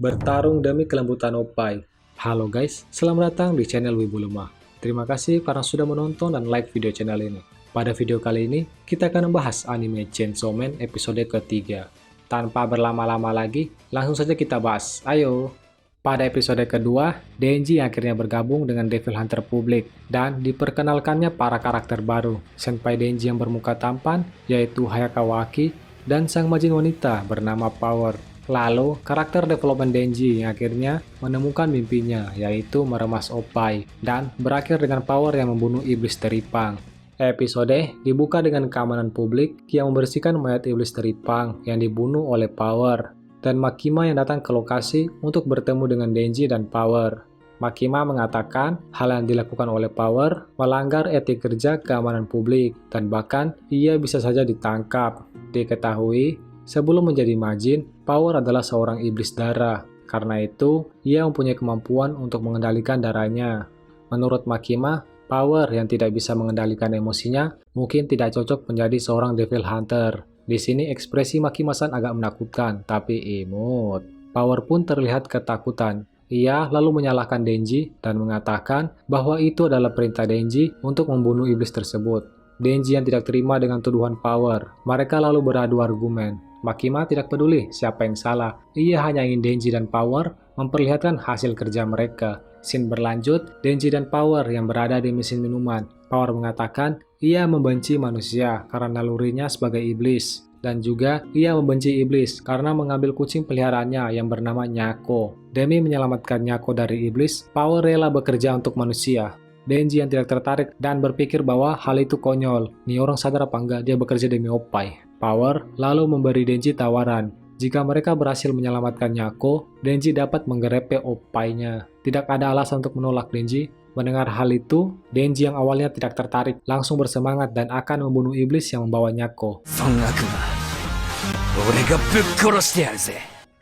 Bertarung demi kelembutan Oppai. Halo guys, selamat datang di channel Wibu Lemah. Terima kasih karena sudah menonton dan like video channel ini. Pada video kali ini, kita akan membahas anime Chainsaw Man episode ketiga. Tanpa berlama-lama lagi, langsung saja kita bahas. Ayo! Pada episode kedua, Denji akhirnya bergabung dengan Devil Hunter Public dan diperkenalkannya para karakter baru. Senpai Denji yang bermuka tampan, yaitu Hayakawa Aki, dan sang majin wanita bernama Power. Lalu, karakter development Denji yang akhirnya menemukan mimpinya, yaitu meremas Oppai, dan berakhir dengan Power yang membunuh iblis teripang. Episode dibuka dengan keamanan publik yang membersihkan mayat iblis teripang yang dibunuh oleh Power, dan Makima yang datang ke lokasi untuk bertemu dengan Denji dan Power. Makima mengatakan hal yang dilakukan oleh Power melanggar etik kerja keamanan publik, dan bahkan ia bisa saja ditangkap. Diketahui, sebelum menjadi majin, Power adalah seorang iblis darah. Karena itu, ia mempunyai kemampuan untuk mengendalikan darahnya. Menurut Makima, Power yang tidak bisa mengendalikan emosinya mungkin tidak cocok menjadi seorang Devil Hunter. Di sini ekspresi Makima-san agak menakutkan, tapi imut. Power pun terlihat ketakutan. Ia lalu menyalahkan Denji dan mengatakan bahwa itu adalah perintah Denji untuk membunuh iblis tersebut. Denji yang tidak terima dengan tuduhan Power. Mereka lalu beradu argumen. Makima tidak peduli siapa yang salah. Ia hanya ingin Denji dan Power memperlihatkan hasil kerja mereka. Scene berlanjut, Denji dan Power yang berada di mesin minuman. Power mengatakan ia membenci manusia karena nalurinya sebagai iblis. Dan juga ia membenci iblis karena mengambil kucing peliharaannya yang bernama Nyako. Demi menyelamatkan Nyako dari iblis, Power rela bekerja untuk manusia. Denji yang tidak tertarik dan berpikir bahwa hal itu konyol. Nih orang sadar apa enggak dia bekerja demi Oppai. Power lalu memberi Denji tawaran. Jika mereka berhasil menyelamatkan Nyako, Denji dapat menggerepe Oppai-nya. Tidak ada alasan untuk menolak Denji. Mendengar hal itu, Denji yang awalnya tidak tertarik langsung bersemangat dan akan membunuh iblis yang membawa Nyako.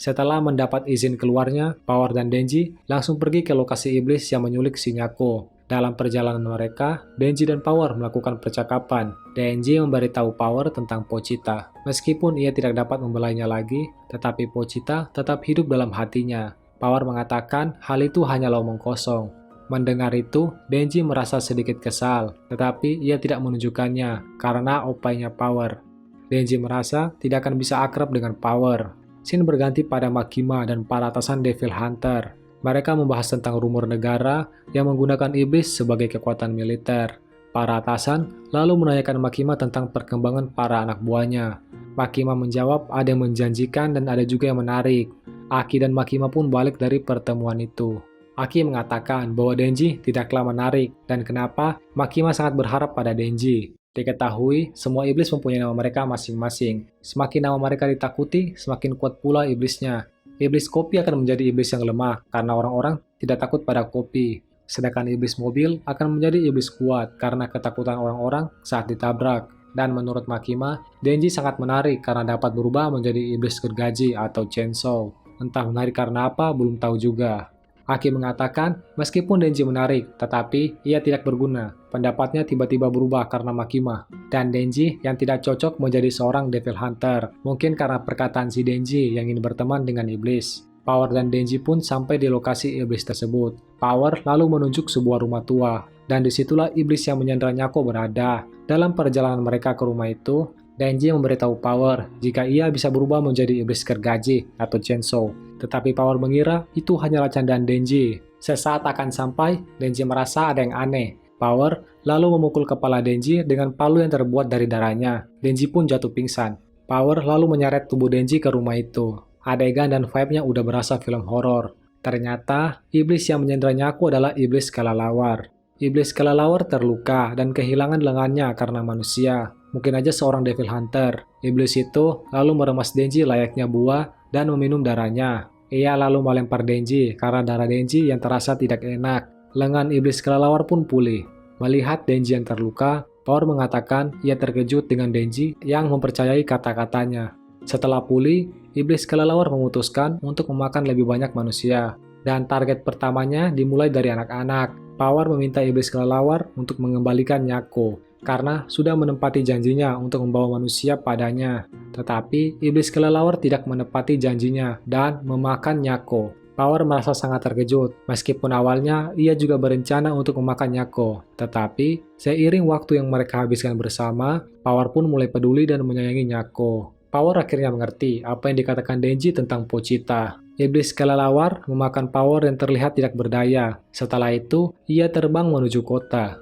Setelah mendapat izin keluarnya, Power dan Denji langsung pergi ke lokasi iblis yang menyulik si Nyako. Dalam perjalanan mereka, Denji dan Power melakukan percakapan. Denji memberitahu Power tentang Pochita. Meskipun ia tidak dapat membelainya lagi, tetapi Pochita tetap hidup dalam hatinya. Power mengatakan hal itu hanyalah omong kosong. Mendengar itu, Denji merasa sedikit kesal, tetapi ia tidak menunjukkannya karena Oppai-nya Power. Denji merasa tidak akan bisa akrab dengan Power. Scene berganti pada Makima dan para atasan Devil Hunter. Mereka membahas tentang rumor negara yang menggunakan iblis sebagai kekuatan militer. Para atasan lalu menanyakan Makima tentang perkembangan para anak buahnya. Makima menjawab ada yang menjanjikan dan ada juga yang menarik. Aki dan Makima pun balik dari pertemuan itu. Aki mengatakan bahwa Denji tidaklah menarik dan kenapa Makima sangat berharap pada Denji. Diketahui, semua iblis mempunyai nama mereka masing-masing. Semakin nama mereka ditakuti, semakin kuat pula iblisnya. Iblis kopi akan menjadi iblis yang lemah karena orang-orang tidak takut pada kopi. Sedangkan iblis mobil akan menjadi iblis kuat karena ketakutan orang-orang saat ditabrak. Dan menurut Makima, Denji sangat menarik karena dapat berubah menjadi iblis gergaji atau chainsaw. Entah menarik karena apa, belum tahu juga. Aki mengatakan, meskipun Denji menarik, tetapi ia tidak berguna. Pendapatnya tiba-tiba berubah karena Makima. Dan Denji yang tidak cocok menjadi seorang Devil Hunter. Mungkin karena perkataan si Denji yang ingin berteman dengan iblis. Power dan Denji pun sampai di lokasi iblis tersebut. Power lalu menunjuk sebuah rumah tua. Dan disitulah iblis yang menyandra Nyako berada. Dalam perjalanan mereka ke rumah itu, Denji memberitahu Power jika ia bisa berubah menjadi iblis gergaji atau chainsaw. Tetapi Power mengira itu hanyalah candaan Denji. Sesaat akan sampai, Denji merasa ada yang aneh. Power lalu memukul kepala Denji dengan palu yang terbuat dari darahnya. Denji pun jatuh pingsan. Power lalu menyeret tubuh Denji ke rumah itu. Adegan dan vibe-nya udah berasa film horor. Ternyata, iblis yang menyandra Nyako adalah iblis kelelawar. Iblis kelelawar terluka dan kehilangan lengannya karena manusia. Mungkin aja seorang Devil Hunter. Iblis itu lalu meremas Denji layaknya buah dan meminum darahnya. Ia lalu melempar Denji karena darah Denji yang terasa tidak enak. Lengan iblis kelelawar pun pulih. Melihat Denji yang terluka, Power mengatakan ia terkejut dengan Denji yang mempercayai kata-katanya. Setelah pulih, iblis kelelawar memutuskan untuk memakan lebih banyak manusia. Dan target pertamanya dimulai dari anak-anak. Power meminta iblis kelelawar untuk mengembalikan Nyako. karena sudah menepati janjinya untuk membawa manusia padanya. Tetapi iblis kelelawar tidak menepati janjinya dan memakan Nyako. Power merasa sangat terkejut, meskipun awalnya ia juga berencana untuk memakan Nyako. Tetapi, seiring waktu yang mereka habiskan bersama, Power pun mulai peduli dan menyayangi Nyako. Power akhirnya mengerti apa yang dikatakan Denji tentang Pochita. Iblis kelelawar memakan Power dan terlihat tidak berdaya. Setelah itu, ia terbang menuju kota.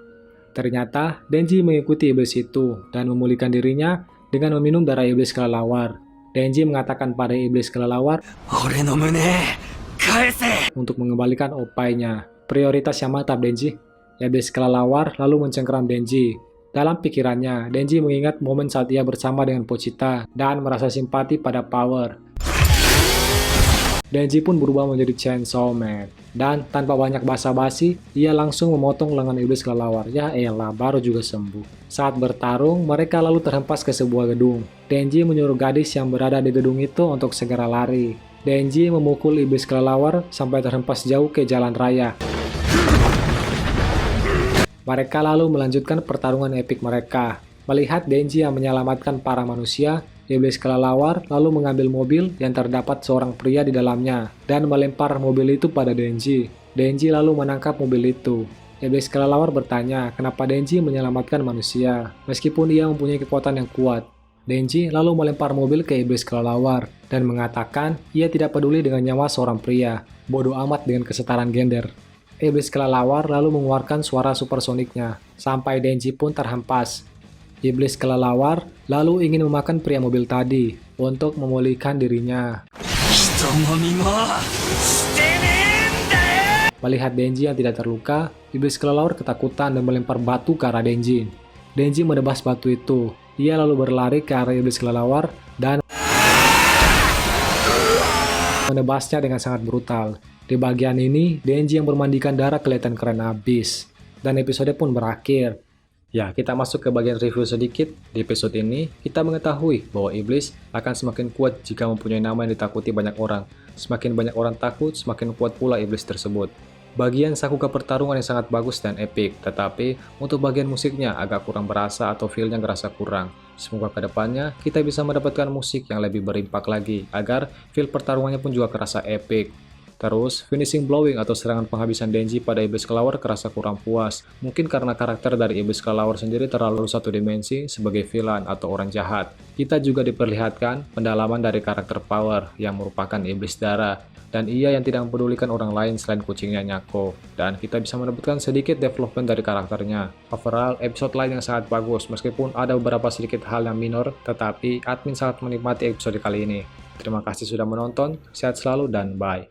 Ternyata, Denji mengikuti iblis itu dan memulihkan dirinya dengan meminum darah iblis kelelawar. Denji mengatakan pada iblis kelelawar untuk mengembalikan opainya. Prioritas yang mantap Denji. Iblis kelelawar lalu mencengkeram Denji. Dalam pikirannya, Denji mengingat momen saat ia bersama dengan Pochita dan merasa simpati pada Power. Denji pun berubah menjadi Chainsaw Man. Dan tanpa banyak basa-basi, ia langsung memotong lengan iblis kelelawar. Ya elah, baru juga sembuh. Saat bertarung, mereka lalu terhempas ke sebuah gedung. Denji menyuruh gadis yang berada di gedung itu untuk segera lari. Denji memukul iblis kelelawar sampai terhempas jauh ke jalan raya. Mereka lalu melanjutkan pertarungan epik mereka. Melihat Denji yang menyelamatkan para manusia, iblis kelelawar lalu mengambil mobil yang terdapat seorang pria di dalamnya dan melempar mobil itu pada Denji. Denji lalu menangkap mobil itu. Iblis kelelawar bertanya kenapa Denji menyelamatkan manusia, meskipun ia mempunyai kekuatan yang kuat. Denji lalu melempar mobil ke iblis kelelawar dan mengatakan ia tidak peduli dengan nyawa seorang pria. Bodoh amat dengan kesetaraan gender. Iblis kelelawar lalu mengeluarkan suara supersoniknya, sampai Denji pun terhempas. Iblis kelelawar lalu ingin memakan pria mobil tadi untuk memulihkan dirinya. Melihat Denji yang tidak terluka, iblis kelelawar ketakutan dan melempar batu ke arah Denji. Denji menebas batu itu. Ia lalu berlari ke arah iblis kelelawar dan menebasnya dengan sangat brutal. Di bagian ini, Denji yang bermandikan darah kelihatan keren abis. Dan episode pun berakhir. Ya, kita masuk ke bagian review sedikit. Di episode ini, kita mengetahui bahwa iblis akan semakin kuat jika mempunyai nama yang ditakuti banyak orang. Semakin banyak orang takut, semakin kuat pula iblis tersebut. Bagian sakuga pertarungan yang sangat bagus dan epik, tetapi untuk bagian musiknya agak kurang berasa atau feel-nya ngerasa kurang. Semoga kedepannya kita bisa mendapatkan musik yang lebih berimpak lagi, agar feel pertarungannya pun juga kerasa epik. Terus, finishing blowing atau serangan penghabisan Denji pada iblis kelelawar kerasa kurang puas. Mungkin karena karakter dari iblis kelelawar sendiri terlalu satu dimensi sebagai villain atau orang jahat. Kita juga diperlihatkan pendalaman dari karakter Power yang merupakan iblis darah. Dan ia yang tidak mempedulikan orang lain selain kucingnya Nyako. Dan kita bisa mendapatkan sedikit development dari karakternya. Overall, episode lain yang sangat bagus. Meskipun ada beberapa sedikit hal yang minor, tetapi admin sangat menikmati episode kali ini. Terima kasih sudah menonton, sehat selalu dan bye.